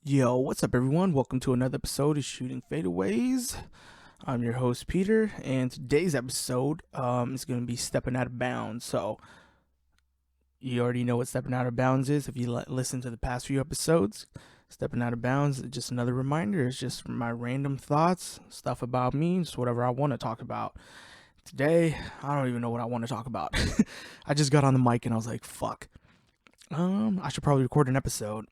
Yo, what's up, everyone? Welcome to another episode of Shooting Fadeaways. I'm your host, Peter, and today's episode is going to be stepping out of bounds. So, you already know what stepping out of bounds is if you listen to the past few episodes. Stepping out of bounds is just another reminder. It's just my random thoughts, stuff about me, just whatever I want to talk about. Today, I don't even know what I want to talk about. I just got on the mic and I was like, fuck. I should probably record an episode.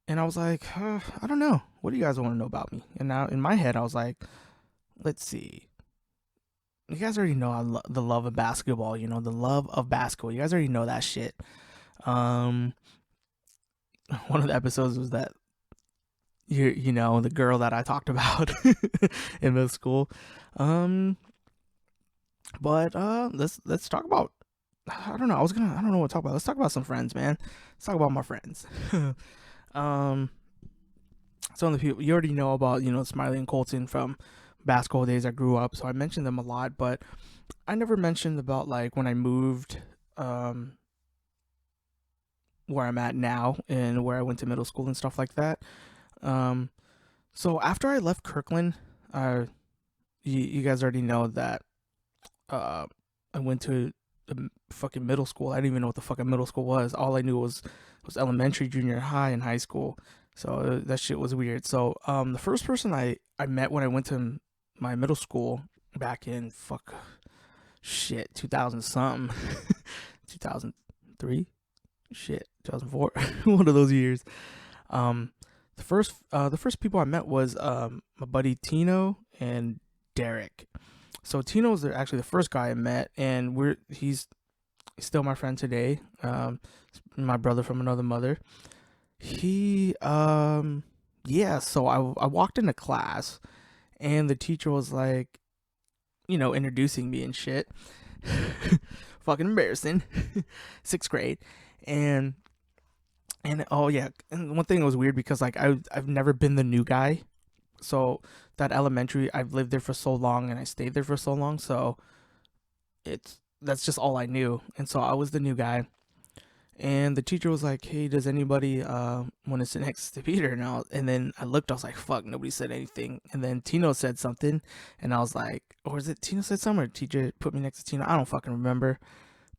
And I was like, I don't know. What do you guys want to know about me? And now in my head, I was like, let's see. You guys already know the love of basketball. You know, the love of basketball. You guys already know that shit. Um, one of the episodes was that you know the girl that I talked about in middle school. Um, but let's talk about. I don't know. I don't know what to talk about. Let's talk about some friends, man. Let's talk about my friends. um. Some of the people you already know about, Smiley and Colton from basketball days I grew up, so I mentioned them a lot, but I never mentioned about like when I moved where I'm at now and where I went to middle school and stuff like that. Um so after I left Kirkland, you guys already know that uh I went to a fucking middle school. I didn't even know what the fucking middle school was. All I knew was elementary, junior high, and high school. So that shit was weird. So the first person I met when I went to my middle school back in 2000 something, 2003, 2004, one of those years. Um, the first people I met was my buddy Tino and Derek. So Tino was actually the first guy I met, and he's still my friend today. My brother from another mother. He yeah, so I walked into class and the teacher was like, introducing me and shit. Fucking embarrassing. Sixth grade. And oh yeah, and one thing that was weird because like I've never been the new guy. So that elementary, I've lived there for so long and I stayed there for so long, so that's just all I knew. And so I was the new guy. And the teacher was like, "Hey, does anybody want to sit next to Peter?" And then I looked. I was like, "Fuck!" Nobody said anything. And then Tino said something, and I was like, "Or is it Tino said something? Or teacher put me next to Tino? I don't fucking remember."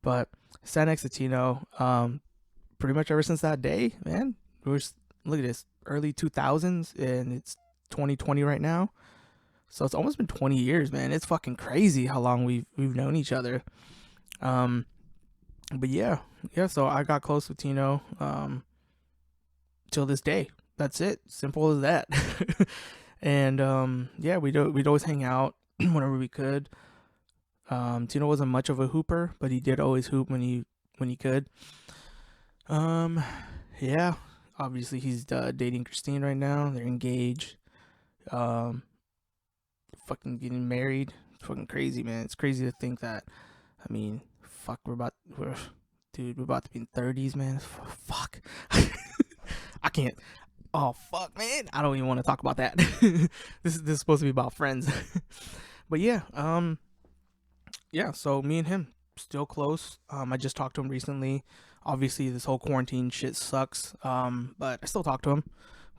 But I sat next to Tino. Pretty much ever since that day, man. Look at this, early 2000s, and it's 2020 right now. So it's almost been 20 years, man. It's fucking crazy how long we've known each other. Um, but yeah. So I got close with Tino till this day. That's it. Simple as that. And yeah, we'd always hang out whenever we could. Tino wasn't much of a hooper, but he did always hoop when he could. Um, yeah. Obviously, he's dating Christine right now. They're engaged. Um, fucking getting married. It's fucking crazy, man. It's crazy to think that. I mean, fuck, we're about to be in 30s, man. Fuck. I can't. Oh fuck, man. I don't even want to talk about that. This is supposed to be about friends. But yeah, yeah. So me and him still close. I just talked to him recently. Obviously, this whole quarantine shit sucks. But I still talk to him.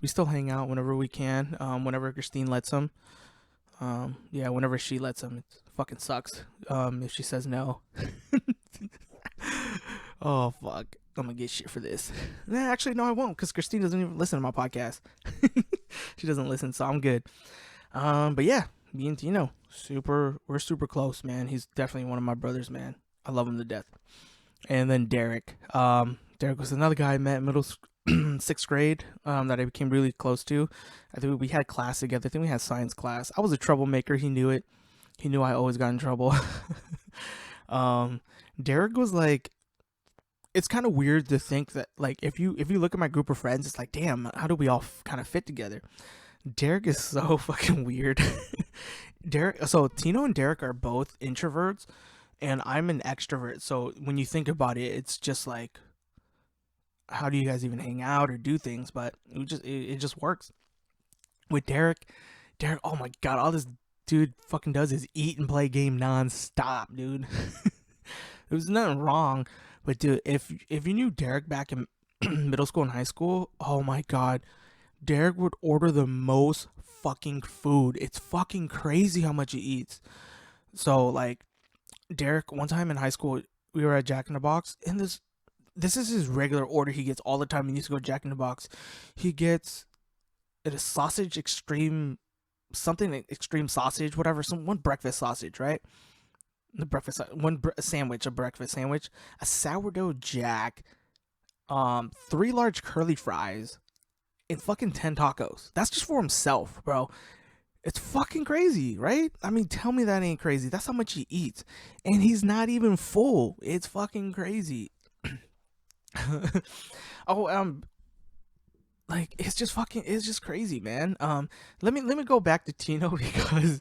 We still hang out whenever we can. Whenever Christine lets him. Yeah, whenever she lets him, it fucking sucks. If she says no. Oh fuck, I'm gonna get shit for this. Nah, actually, no, I won't, because Christine doesn't even listen to my podcast. She doesn't listen, so I'm good. But yeah, me and Tino, we're super close, man. He's definitely one of my brothers, man. I love him to death. And then Derek. Derek was another guy I met in sixth grade. That I became really close to. I think we had class together. I think we had science class. I was a troublemaker. He knew it. He knew I always got in trouble. um, Derek was like, it's kind of weird to think that like if you look at my group of friends, it's like, damn, how do we all kind of fit together? Derek is so fucking weird. So Tino and Derek are both introverts, and I'm an extrovert. So when you think about it, it's just like, how do you guys even hang out or do things? But it just works. With Derek, oh my god, all this dude fucking does is eat and play game nonstop, dude. There was nothing wrong, but dude, if you knew Derek back in middle school and high school, oh my god, Derek would order the most fucking food. It's fucking crazy how much he eats. So like Derek, one time in high school, we were at Jack in the Box, and this is his regular order he gets all the time. He needs to go to Jack in the Box. He gets it a sausage extreme something extreme sausage, whatever, some one breakfast sausage, right? The breakfast sandwich, a breakfast sandwich, a sourdough jack, three large curly fries, and fucking 10 tacos. That's just for himself, bro. It's fucking crazy, right? I mean, tell me that ain't crazy. That's how much he eats. And he's not even full. It's fucking crazy. oh, like it's just crazy, man. Let me go back to Tino because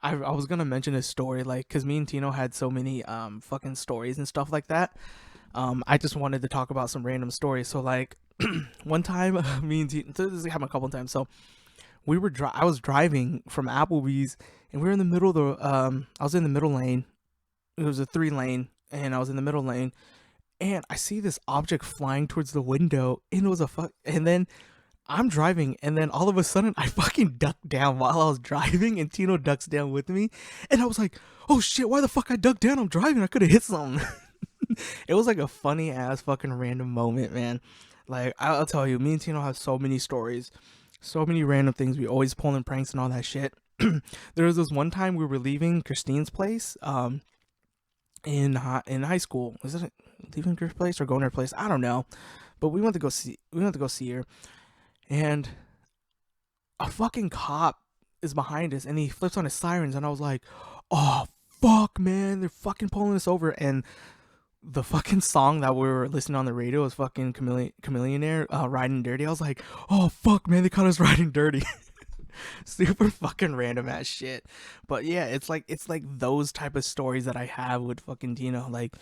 I was gonna mention his story, like, cause me and Tino had so many fucking stories and stuff like that. I just wanted to talk about some random stories. So like one time, me and Tino, this happened a couple of times. So I was driving from Applebee's, and we were in the middle of the I was in the middle lane. It was a 3-lane, and I was in the middle lane, and I see this object flying towards the window, and it was and then I'm driving, and then all of a sudden I fucking ducked down while I was driving, and Tino ducks down with me, and I was like, oh shit, why the fuck I ducked down? I'm driving, I could have hit something. It was like a funny ass fucking random moment, man. Like I'll tell you, me and Tino have so many stories, so many random things. We always pull in pranks and all that shit. There was this one time we were leaving Christine's place, in high school. Was it leaving her place or going to her place? I don't know, but we went to go see her, and a fucking cop is behind us, and he flips on his sirens, and I was like, oh fuck, man, they're fucking pulling us over. And the fucking song that we were listening on the radio was fucking Chameleonaire, Riding Dirty. I was like, oh fuck, man, they caught us riding dirty. Super fucking random ass shit. But yeah, it's like those type of stories that I have with fucking Tino, like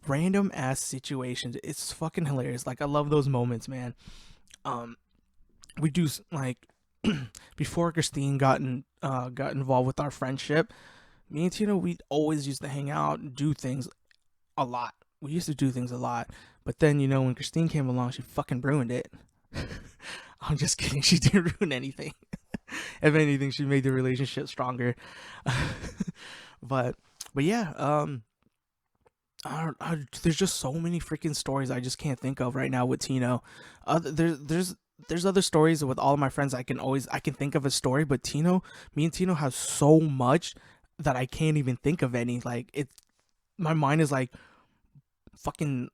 random ass situations. It's fucking hilarious. Like I love those moments, man. We do like before Christine got involved with our friendship, me and Tino, we always used to hang out and do things a lot. We used to do things a lot, but then when Christine came along, she fucking ruined it. I'm just kidding. She didn't ruin anything. If anything, she made the relationship stronger. but yeah, there's just so many freaking stories I just can't think of right now with Tino. There's other stories with all of my friends. I can think of a story, but me and Tino have so much that I can't even think of any. Like my mind is like fucking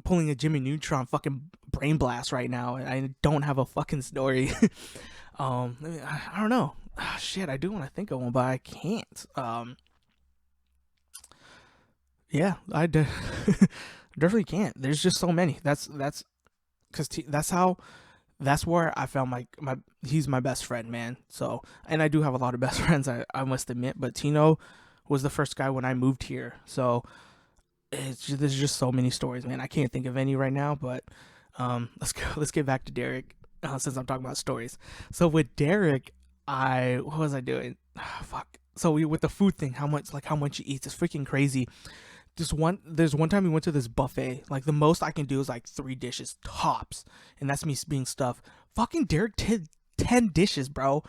pulling a Jimmy Neutron fucking brain blast right now, and I don't have a fucking story. I don't know. Shit, I do want to think of one, but I can't. Yeah, definitely can't. There's just so many. That's because that's where I found my he's my best friend, man. So, and I do have a lot of best friends, I must admit, but Tino was the first guy when I moved here. So there's just so many stories, man. I can't think of any right now, but let's get back to Derek, since I'm talking about stories. So with Derek, what was I doing? Fuck. So with the food thing, how much he eats is freaking crazy. There's one time we went to this buffet. Like the most I can do is like 3 dishes tops, and that's me being stuffed. Fucking Derek did 10 dishes, bro.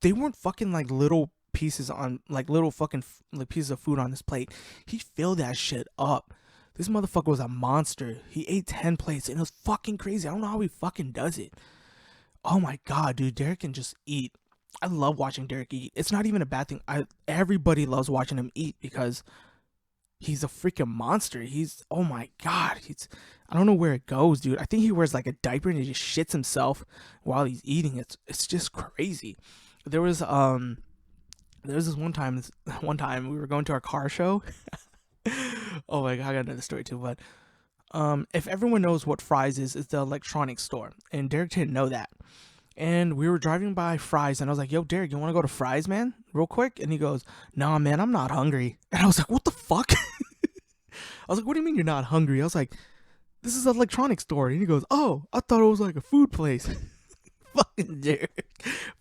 They weren't fucking like little pieces on like little fucking like pieces of food on his plate. He filled that shit up. This motherfucker was a monster. He ate 10 plates, and it was fucking crazy. I don't know how he fucking does it. Oh my god, dude, Derek can just eat. I love watching Derek eat. It's not even a bad thing. Everybody loves watching him eat because he's a freaking monster. Oh my god, I don't know where it goes, dude. I think he wears like a diaper and he just shits himself while he's eating. It's just crazy. There was this one time we were going to our car show. Oh my god, I got another story too, but if everyone knows what Fry's is, it's the electronics store, and Derek didn't know that. And we were driving by Fry's, and I was like, yo, Derek, you want to go to Fry's, man, real quick? And he goes, nah, man, I'm not hungry. And I was like, what the fuck? I was like, what do you mean you're not hungry? I was like, this is an electronics store. And he goes, oh, I thought it was like a food place. Fucking Derek.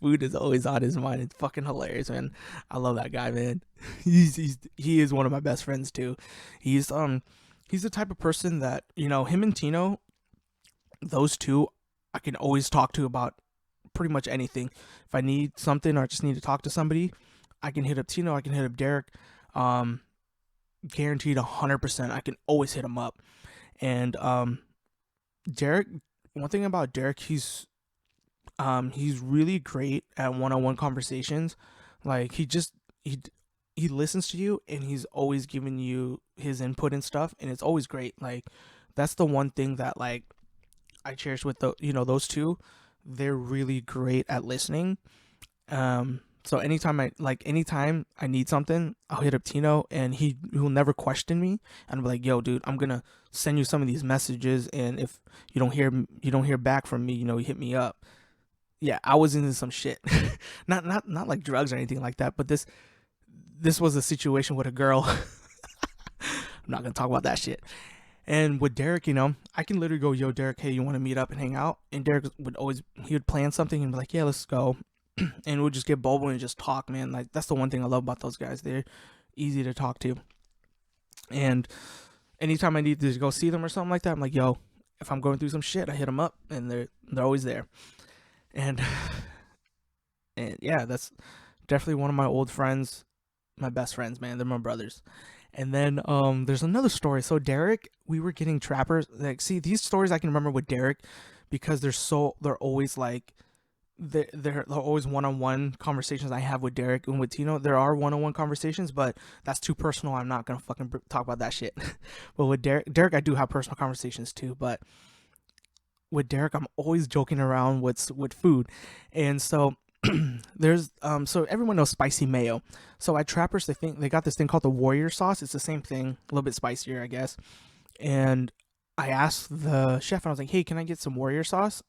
Food is always on his mind. It's fucking hilarious, man. I love that guy, man. He is one of my best friends too. He's the type of person that, him and Tino, those two I can always talk to about pretty much anything. If I need something or I just need to talk to somebody, I can hit up Tino, I can hit up Derek. Um, Guaranteed 100%. I can always hit him up. And Derek, one thing about Derek, he's really great at one-on-one conversations. Like he listens to you and he's always giving you his input and stuff, and it's always great. Like that's the one thing that like I cherish with those two. They're really great at listening. So anytime I need something, I'll hit up Tino and he'll never question me. And I'll be like, yo, dude, I'm gonna send you some of these messages, and if you don't hear back from me, you hit me up. Yeah, I was into some shit. Not like drugs or anything like that, but this was a situation with a girl. I'm not gonna talk about that shit. And with Derek, I can literally go, yo, Derek, hey, you want to meet up and hang out? And Derek he would plan something and be like, yeah, let's go. And we'll just get bubbling and just talk, man. Like, that's the one thing I love about those guys. They're easy to talk to. And anytime I need to go see them or something like that, I'm like, yo, if I'm going through some shit, I hit them up, and they're always there. And and yeah, that's definitely one of my old friends, my best friends, man. They're my brothers. And then there's another story. So Derek, we were getting trappers. Like, see, these stories I can remember with Derek because they're always like they're always one-on-one conversations I have with Derek. And with Tino, there are one-on-one conversations, but that's too personal. I'm not gonna fucking talk about that shit. But with Derek, I do have personal conversations too. But with Derek, I'm always joking around with food, and so there's so everyone knows spicy mayo. So at Trappers, they got this thing called the Warrior sauce. It's the same thing, a little bit spicier, I guess. And I asked the chef, and I was like, "Hey, can I get some Warrior sauce?"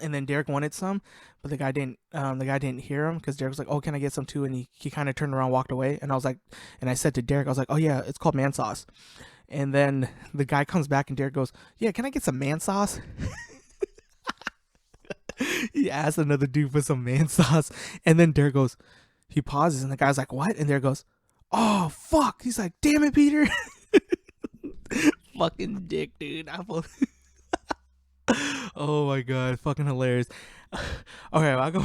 And then Derek wanted some, but the guy didn't. The guy didn't hear him because Derek was like, "Oh, can I get some too?" And he kind of turned around, walked away. And I was like, and I said to Derek, I was like, "Oh yeah, it's called man sauce." And then the guy comes back, and Derek goes, "Yeah, can I get some man sauce?" He asked another dude for some man sauce, and then Derek goes, he pauses, and the guy's like, "What?" And Derek goes, "Oh fuck!" He's like, "Damn it, Peter!" Fucking dick, dude. Oh my god, fucking hilarious. Okay, I'll go.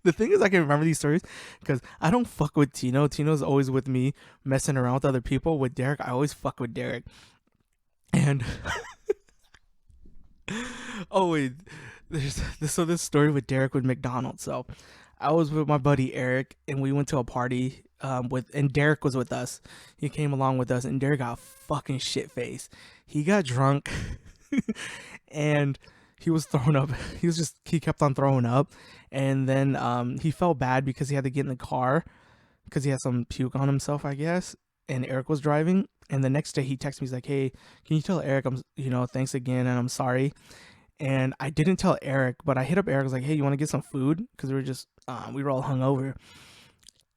The thing is, I can remember these stories because I don't fuck with Tino. Tino's always with me, messing around with other people. With Derek, I always fuck with Derek. And oh wait, there's this story with Derek with McDonald's. So I was with my buddy Eric, and we went to a party and Derek was with us. He came along with us, and Derek got fucking shit faced. He got drunk, and he was throwing up. He kept on throwing up, and then he felt bad because he had to get in the car because he had some puke on himself, I guess. And Eric was driving, and the next day he texted me. He's like, "Hey, can you tell Eric thanks again, and I'm sorry." And I didn't tell Eric, but I hit up Eric. I was like, "Hey, you want to get some food?" Because we were all hungover.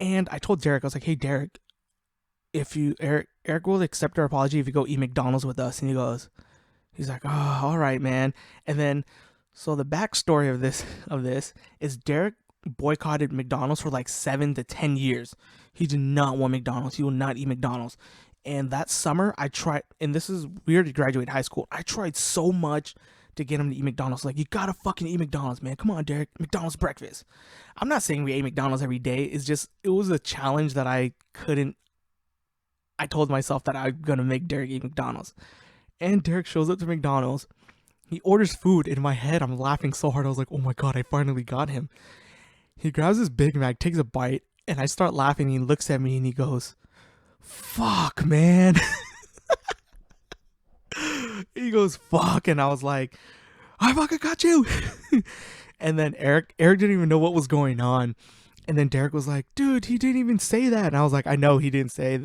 And I told Derek, I was like, "Hey, Derek, if Eric will accept our apology if you go eat McDonald's with us." And he's like, "Oh, all right, man." And then, so the backstory of this is Derek boycotted McDonald's for like 7 to 10 years. He did not want McDonald's. He will not eat McDonald's. And that summer, I tried, and we already graduated high school. I tried so much to get him to eat McDonald's. Like, you gotta fucking eat McDonald's, man. Come on, Derek. McDonald's breakfast. I'm not saying we ate McDonald's every day. It's just, it was a challenge that I told myself that I'm gonna make Derek eat McDonald's. And Derek shows up to McDonald's. He orders food. In my head, I'm laughing so hard. I was like, oh my god, I finally got him. He grabs his Big Mac, takes a bite, and I start laughing. He looks at me and he goes, "Fuck, man." He goes, "Fuck," and I was like, "I fucking got you." And then Eric didn't even know what was going on. And then Derek was like, "Dude, he didn't even say that." And I was like, "I know he didn't say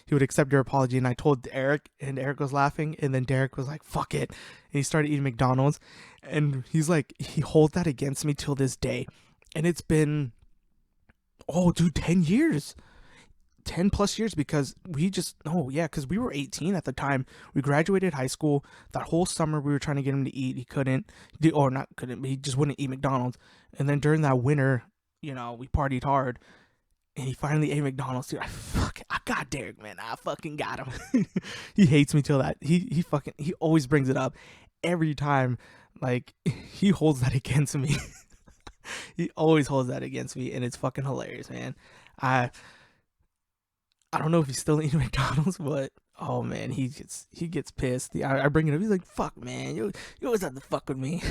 he would accept your apology." And I told Eric, and Eric was laughing. And then Derek was like, "Fuck it." And he started eating McDonald's. And he's like, he holds that against me till this day. And it's been, 10 years. 10 plus years, because because we were 18 at the time. We graduated high school. That whole summer we were trying to get him to eat. He couldn't, he just wouldn't eat McDonald's. And then during that winter, we partied hard, and he finally ate McDonald's. Dude, I got Derek, man. I fucking got him. He hates me till that. He always brings it up every time. Like, he holds that against me. He always holds that against me, and it's fucking hilarious, man. I I don't know if he's still eating McDonald's, but oh man, he gets pissed. I bring it up. He's like, "Fuck, man, you always have to fuck with me."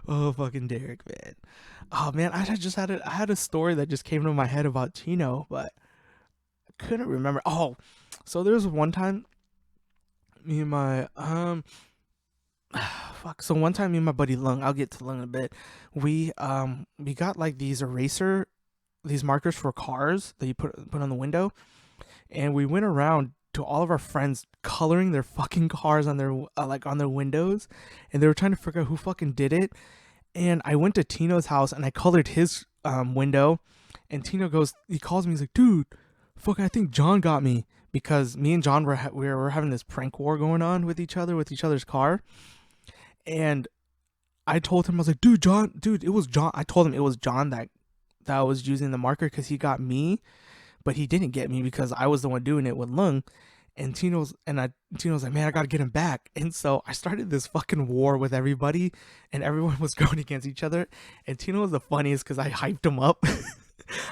Oh, fucking Derek, man. Oh man, I had a story that just came to my head about Chino, but I couldn't remember. Oh, so there was one time me and my fuck. So one time me and my buddy Lung, I'll get to Lung in a bit. We got like these markers for cars that you put on the window, and we went around to all of our friends coloring their fucking cars on their like on their windows, and they were trying to figure out who fucking did it. And I went to Tino's house and I colored his window, and Tino he calls me, he's like, "Dude, fuck, I think John got me," because me and John were having this prank war going on with each other's car. And I told him, I was like, dude, it was John. I told him it was John that was using the marker because he got me, but he didn't get me because I was the one doing it with Lung. And Tino's like, "Man, I gotta get him back." And so I started this fucking war with everybody, and everyone was going against each other. And Tino was the funniest because I hyped him up.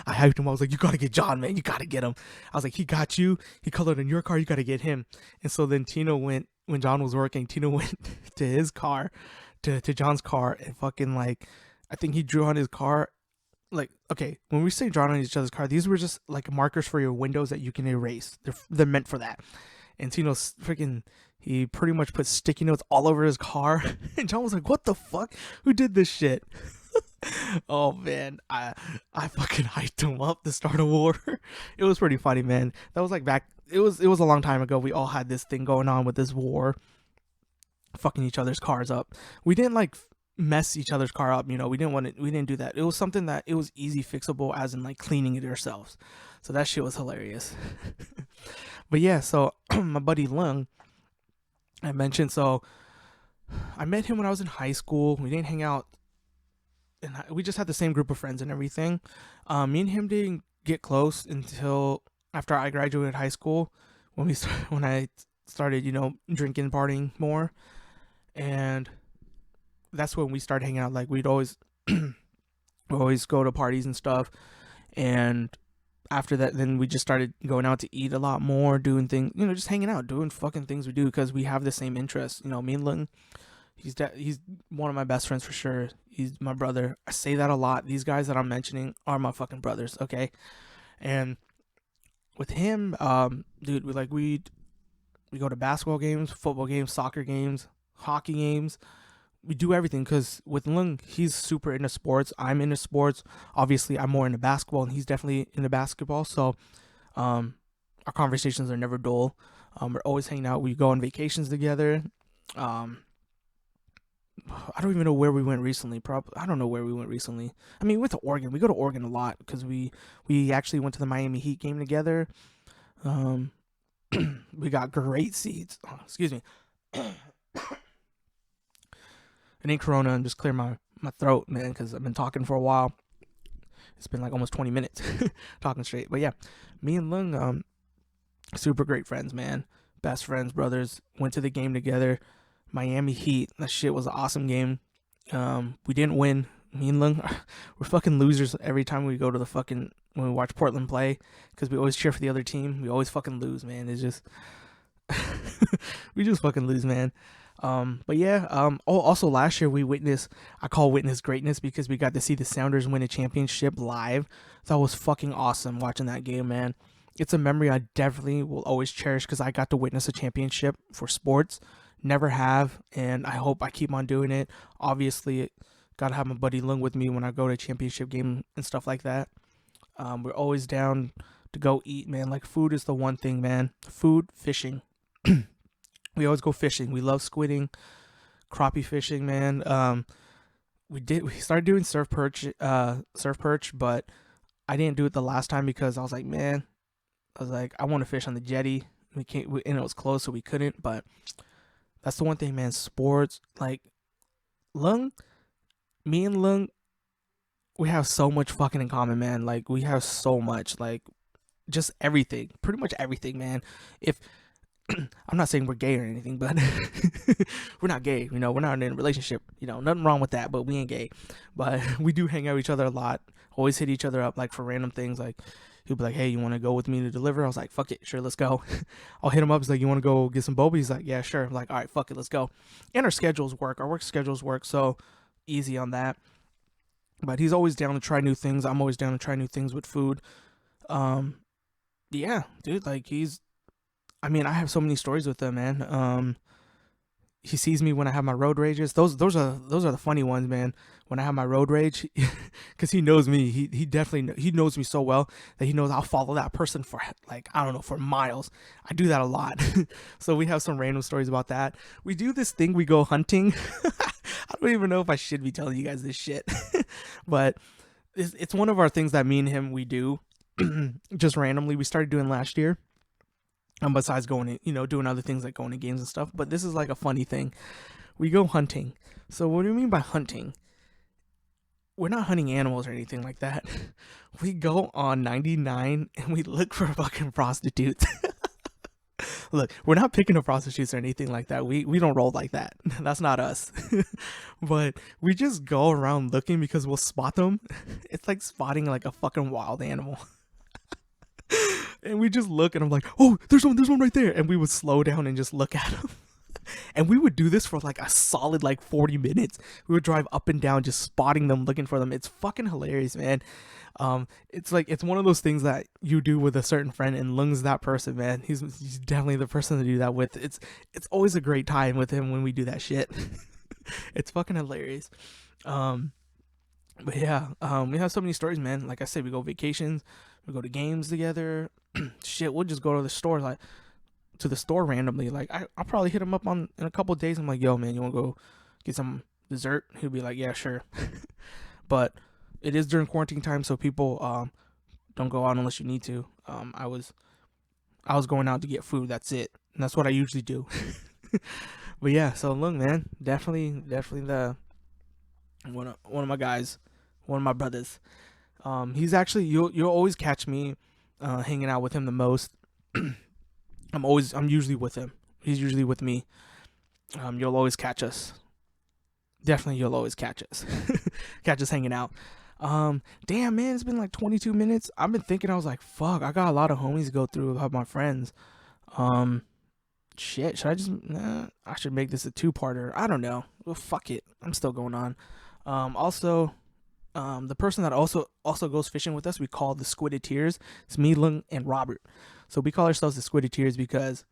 I hyped him. I was like, "You gotta get John, man. You gotta get him." I was like, "He got you. He colored in your car. You gotta get him." And so then Tino went, when John was working, Tino went to his car, to John's car, and fucking like, I think he drew on his car. Like, okay, when we say drawn on each other's car, these were just like markers for your windows that you can erase. They're meant for that. And Tino's freaking, he pretty much put sticky notes all over his car. And John was like, "What the fuck? Who did this shit?" Oh man, I fucking hyped him up to start a war. It was pretty funny, man. That was like back. It was a long time ago. We all had this thing going on with this war, fucking each other's cars up. We didn't like mess each other's car up, we didn't do that. It was something that it was easy fixable, as in like cleaning it yourselves. So that shit was hilarious. But yeah, so my buddy Lung, I mentioned, so I met him when I was in high school. We didn't hang out, and we just had the same group of friends and everything. Me and him didn't get close until after I graduated high school, when I started, drinking, partying more. And that's when we started hanging out. Like, we'd always go to parties and stuff. And after that, then we just started going out to eat a lot more, doing things, just hanging out, doing fucking things we do because we have the same interests. Me and Lung, he's one of my best friends for sure. He's my brother. I say that a lot. These guys that I'm mentioning are my fucking brothers, okay? And with him, dude, we go to basketball games, football games, soccer games, hockey games. We do everything because with Lung, he's super into sports. I'm into sports. Obviously, I'm more into basketball, and he's definitely into basketball. So, our conversations are never dull. We're always hanging out. We go on vacations together. I don't even know where we went recently. I don't know where we went recently. I mean, we went to Oregon. We go to Oregon a lot because we actually went to the Miami Heat game together. We got great seats. Oh, excuse me. I need Corona and just clear my throat, man, because I've been talking for a while. It's been like almost 20 minutes talking straight. But yeah, me and Lung, super great friends, man. Best friends, brothers. Went to the game together. Miami Heat. That shit was an awesome game. We didn't win. Me and Lung, we're fucking losers every time we go to when we watch Portland play, because we always cheer for the other team. We always fucking lose, man. It's just, we just fucking lose, man. But yeah, also last year I call witness greatness because we got to see the Sounders win a championship live. That was fucking awesome watching that game, man. It's a memory I definitely will always cherish because I got to witness a championship for sports. Never have, and I hope I keep on doing it. Obviously, gotta have my buddy Lung with me when I go to a championship game and stuff like that. We're always down to go eat, man. Like, food is the one thing, man. Food, fishing. We always go fishing. We love squidding, crappie fishing, man. We started doing surf perch, but I didn't do it the last time because I was like, I want to fish on the jetty. And it was closed, so we couldn't. But that's the one thing, man. Sports, like me and Lung, we have so much fucking in common, man. Like, we have so much. Like, just everything, pretty much everything, man. If I'm not saying we're gay or anything, but we're not gay, you know, we're not in a relationship, you know, nothing wrong with that, but we ain't gay. But we do hang out with each other a lot, always hit each other up like for random things. Like he'll be like, hey, you want to go with me to deliver? I was like, fuck it, sure, let's go. I'll hit him up. He's like, you want to go get some boba? He's like, yeah, sure. I'm like, all right, fuck it, let's go. And our work schedules work, so easy on that. But he's always down to try new things. I'm always down to try new things with food. Um, yeah, dude, like I mean, I have so many stories with him, man. He sees me when I have my road rages. Those are the funny ones, man. When I have my road rage, because he knows me. He definitely he knows me so well that he knows I'll follow that person for like, I don't know, for miles. I do that a lot. So we have some random stories about that. We do this thing. We go hunting. I don't even know if I should be telling you guys this shit, but it's one of our things that me and him we do just randomly. We started doing last year. Besides going to, you know, doing other things like going to games and stuff. But this is like a funny thing. We go hunting. So what do you mean by hunting? We're not hunting animals or anything like that. We go on 99 and we look for fucking prostitutes. Look, we're not picking up prostitutes or anything like that. We don't roll like that. That's not us. But we just go around looking because we'll spot them. It's like spotting like a fucking wild animal. And we just look and I'm like, oh, there's one right there. And we would slow down and just look at him. And we would do this for like a solid like 40 minutes. We would drive up and down just spotting them, looking for them. It's fucking hilarious, man. It's like, it's one of those things that you do with a certain friend, and Lung's that person, man. He's definitely the person to do that with. It's always a great time with him when we do that shit. It's fucking hilarious. But yeah, we have so many stories, man. Like I said, we go vacations, we go to games together. Shit, we'll just go to the store, like to the store randomly. Like I'll probably hit him up in a couple of days. I'm like, yo, man, you want to go get some dessert? He'll be like, yeah, sure. But it is during quarantine time, so people don't go out unless you need to. I was going out to get food. That's it. And that's what I usually do. But yeah, so look, man, definitely the one of my guys, one of my brothers. He's actually you'll always catch me hanging out with him the most. I'm usually with him. He's usually with me. You'll always catch us. Definitely, you'll always catch us. Catch us hanging out. Damn, man, it's been like 22 minutes. I've been thinking, I was like, fuck, I got a lot of homies to go through about my friends. Shit, should I just, I should make this a two-parter. I don't know. Well, fuck it. I'm still going on. Also, the person that also goes fishing with us, we call the Squiditeers. It's me, Lung, and Robert. So we call ourselves the Squiditeers because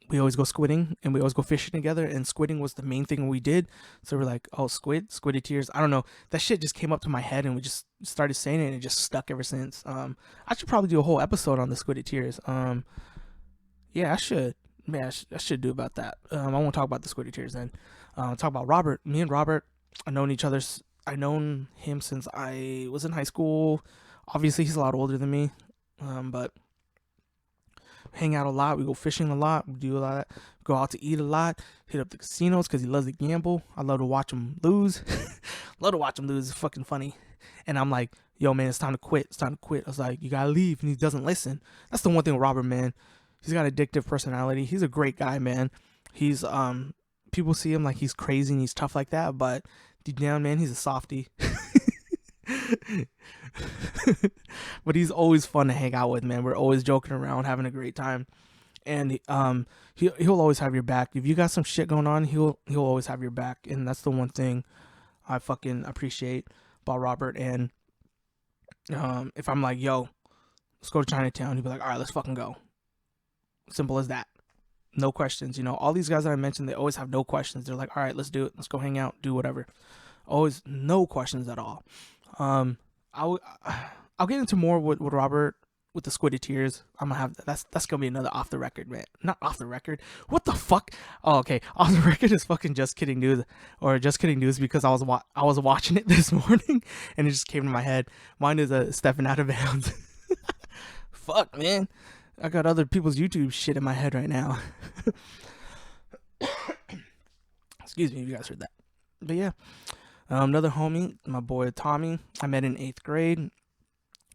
we always go squidding and we always go fishing together, and squidding was the main thing we did. So we're like, oh, Squiditeers. I don't know. That shit just came up to my head and we just started saying it and it just stuck ever since. I should probably do a whole episode on the Squiditeers. Yeah, I should. Man, I should do about that. I won't talk about the Squiditeers then. Talk about Robert. Me and Robert, I've known him since I was in high school. Obviously, he's a lot older than me, but hang out a lot. We go fishing a lot. We do a lot. Go out to eat a lot. Hit up the casinos because he loves to gamble. I love to watch him lose. Love to watch him lose. It's fucking funny. And I'm like, yo, man, it's time to quit. It's time to quit. I was like, you gotta leave, and he doesn't listen. That's the one thing with Robert, man. He's got addictive personality. He's a great guy, man. He's people see him like he's crazy and he's tough like that, but deep down, man, he's a softie. But he's always fun to hang out with, man. We're always joking around, having a great time, and he'll always have your back. If you got some shit going on, he'll always have your back, and that's the one thing I fucking appreciate about Robert. And if I'm like, yo, let's go to Chinatown, he'll be like, all right, let's fucking go. Simple as that. No questions. You know, all these guys that I mentioned, they always have no questions. They're like, all right, let's do it. Let's go hang out, do whatever. Always no questions at all. I'll get into more with Robert with the Squiditeers. I'm gonna have that's gonna be another off the record, man. Not off the record. What the fuck? Oh, okay. Off the record is fucking Just Kidding News, or Just Kidding News, because I was watching it this morning and it just came to my head. Mine is stepping out of bounds. Fuck, man. I got other people's YouTube shit in my head right now. Excuse me if you guys heard that. But yeah, another homie, my boy Tommy, I met in 8th grade.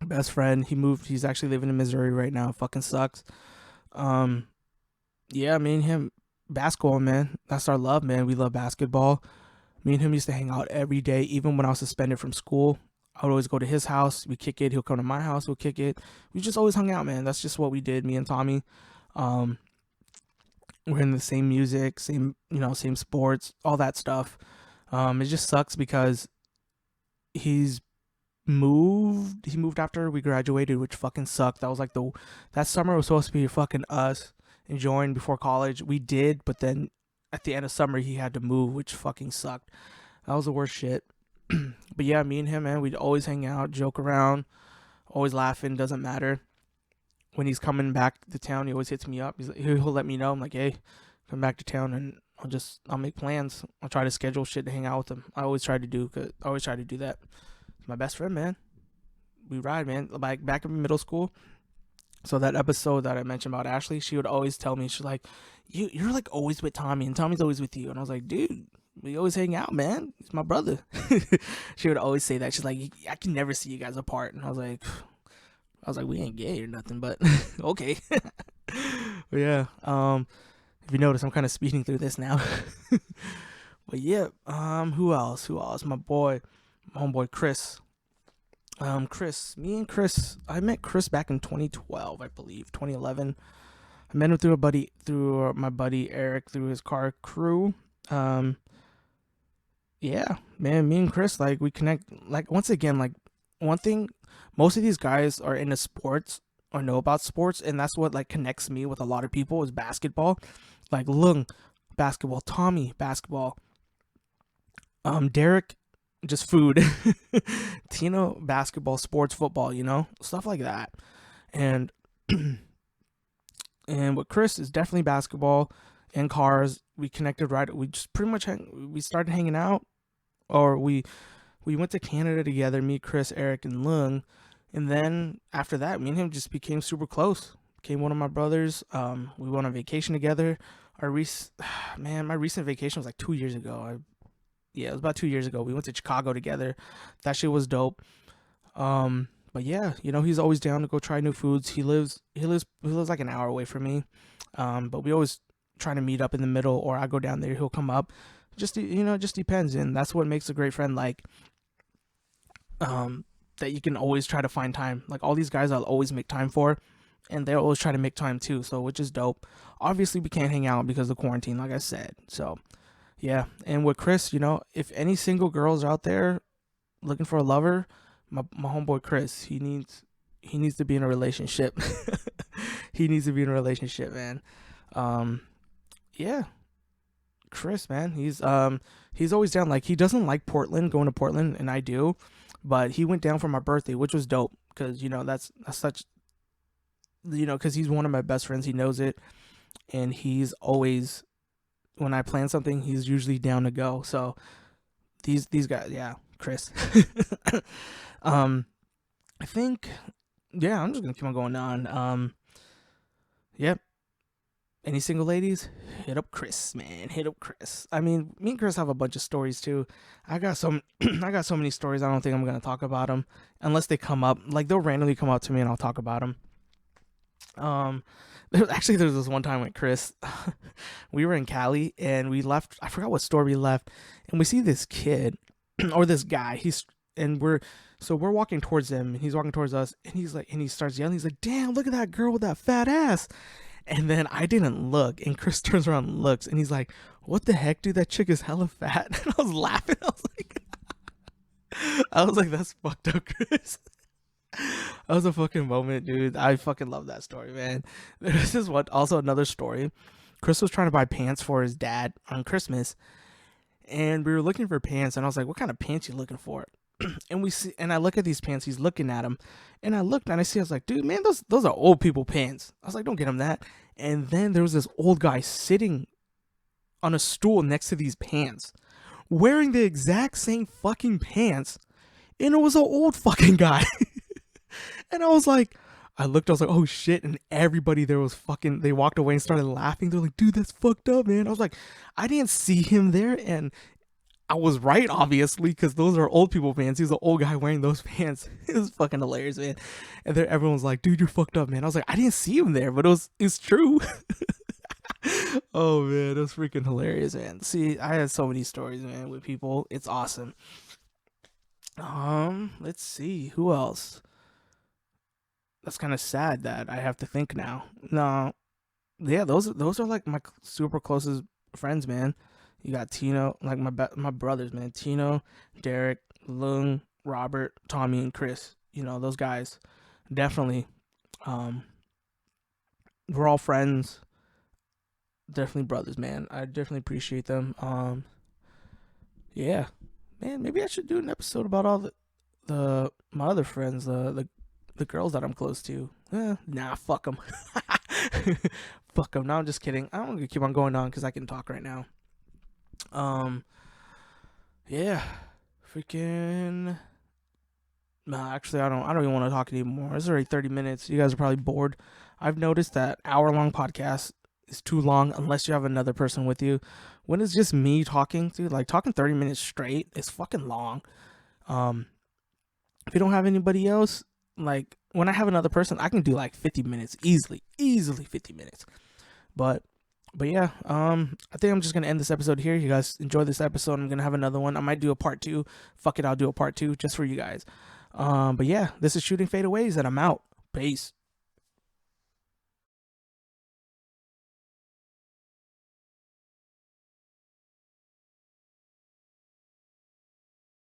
best friend. He moved. He's actually living in Missouri right now. Fucking sucks. Um, yeah, me and him, basketball, man. That's our love, man. We love basketball. Me and him used to hang out every day, even when I was suspended from school. I would always go to his house. We kick it. He'll come to my house. We'll kick it. We just always hung out, man. That's just what we did. Me and Tommy. Um, we're in the same music, same same sports, all that stuff. It just sucks because he's moved. He moved after we graduated, which fucking sucked. That was like that summer was supposed to be fucking us enjoying before college. We did, but then at the end of summer he had to move, which fucking sucked. That was the worst shit. But yeah, me and him, man, we'd always hang out, joke around, always laughing. Doesn't matter. When he's coming back to town, he always hits me up. He'll let me know. I'm like, hey, come back to town, and I'll make plans. I'll try to schedule shit to hang out with him. I always try to do that. He's my best friend, man. We ride, man. Like back in middle school. So that episode that I mentioned about Ashley, she would always tell me, she's like, you're like always with Tommy, and Tommy's always with you. And I was like, dude, we always hang out, man. He's my brother. She would always say that. She's like, I can never see you guys apart. And I was like, we ain't gay or nothing, but okay. But yeah, if you notice, I'm kind of speeding through this now. But yeah, who else? My homeboy Chris. Me and Chris, I met Chris back in 2012, I believe, 2011. I met him through my buddy Eric, through his car crew. Yeah, man, me and Chris, like, we connect. Like, once again, like, one thing, most of these guys are into sports or know about sports, and that's what like connects me with a lot of people is basketball. Like Lung, basketball. Tommy, basketball. Derek, just food. Tino, basketball, sports, football, stuff like that. And and with Chris is definitely basketball and cars. We connected right. We just pretty much we started hanging out, or we went to Canada together. Me, Chris, Eric, and Lung. And then after that, me and him just became super close. Became one of my brothers. We went on vacation together. My recent vacation was like 2 years ago. It was about 2 years ago. We went to Chicago together. That shit was dope. But yeah, he's always down to go try new foods. He lives like an hour away from me. But we always try to meet up in the middle, or I go down there, he'll come up. Just depends, and that's what makes a great friend. Like, that you can always try to find time. Like, all these guys I'll always make time for, and they'll always try to make time too. So, which is dope. Obviously, we can't hang out because of quarantine, like I said. So, yeah. And with Chris, if any single girls out there looking for a lover, my homeboy Chris, he needs to be in a relationship. He needs to be in a relationship, man. Yeah. Chris, man, he's always down. Like, he doesn't like going to Portland, and I do, but he went down for my birthday, which was dope, because that's such, because he's one of my best friends. He knows it, and he's always, when I plan something, he's usually down to go. So these guys, yeah, Chris. I think, yeah, I'm just gonna keep on going on. Yep. Any single ladies? Hit up Chris, man. Hit up Chris. I mean, me and Chris have a bunch of stories too. I got so many stories. I don't think I'm gonna talk about them unless they come up. Like, they'll randomly come up to me and I'll talk about them. There's this one time with Chris. We were in Cali and we left. I forgot what store we left, and we see this kid or this guy. We're walking towards him, and he's walking towards us, and he starts yelling. He's like, "Damn, look at that girl with that fat ass." And then I didn't look, and Chris turns around and looks, and he's like, "What the heck, dude? That chick is hella fat." And I was laughing. I was like, "That's fucked up, Chris." That was a fucking moment, dude. I fucking love that story, man. This is also another story. Chris was trying to buy pants for his dad on Christmas, and we were looking for pants, and I was like, "What kind of pants you looking for?" And I look at these pants. He's looking at them, and I looked and I was like, "Dude, man, those are old people pants." I was like, "Don't get him that." And then there was this old guy sitting on a stool next to these pants, wearing the exact same fucking pants, and it was an old fucking guy. And I was like, I was like, "Oh shit!" And everybody there was fucking. They walked away and started laughing. They're like, "Dude, that's fucked up, man." I was like, I didn't see him there, and I was right, obviously, because those are old people pants. He was an old guy wearing those pants. It was fucking hilarious, man. And then everyone was like, dude, you're fucked up, man. I was like, I didn't see him there, but it's true. Oh, man, it was freaking hilarious, man. See, I had so many stories, man, with people. It's awesome. Let's see. Who else? That's kind of sad that I have to think now. No, yeah, those are like my super closest friends, man. You got Tino, like my brothers, man. Tino, Derek, Lung, Robert, Tommy, and Chris. You know those guys. Definitely. Um, we're all friends. Definitely brothers, man. I definitely appreciate them. Yeah, man. Maybe I should do an episode about all the my other friends, the girls that I'm close to. Nah, fuck them. Fuck them. No, I'm just kidding. I'm gonna keep on going on because I can talk right now. Um, yeah, freaking. Nah, actually, I don't even want to talk anymore. It's already 30 minutes. You guys are probably bored. I've noticed that hour-long podcast is too long unless you have another person with you. When it's just me talking, dude, like talking 30 minutes straight is fucking long. Um, if you don't have anybody else, like when I have another person, I can do like 50 minutes easily 50 minutes. But yeah, I think I'm just gonna end this episode here. You guys enjoy this episode. I'm gonna have another one. I might do a part 2. Fuck it, I'll do a part 2 just for you guys. But yeah, this is Shooting Fadeaways, and I'm out. Peace.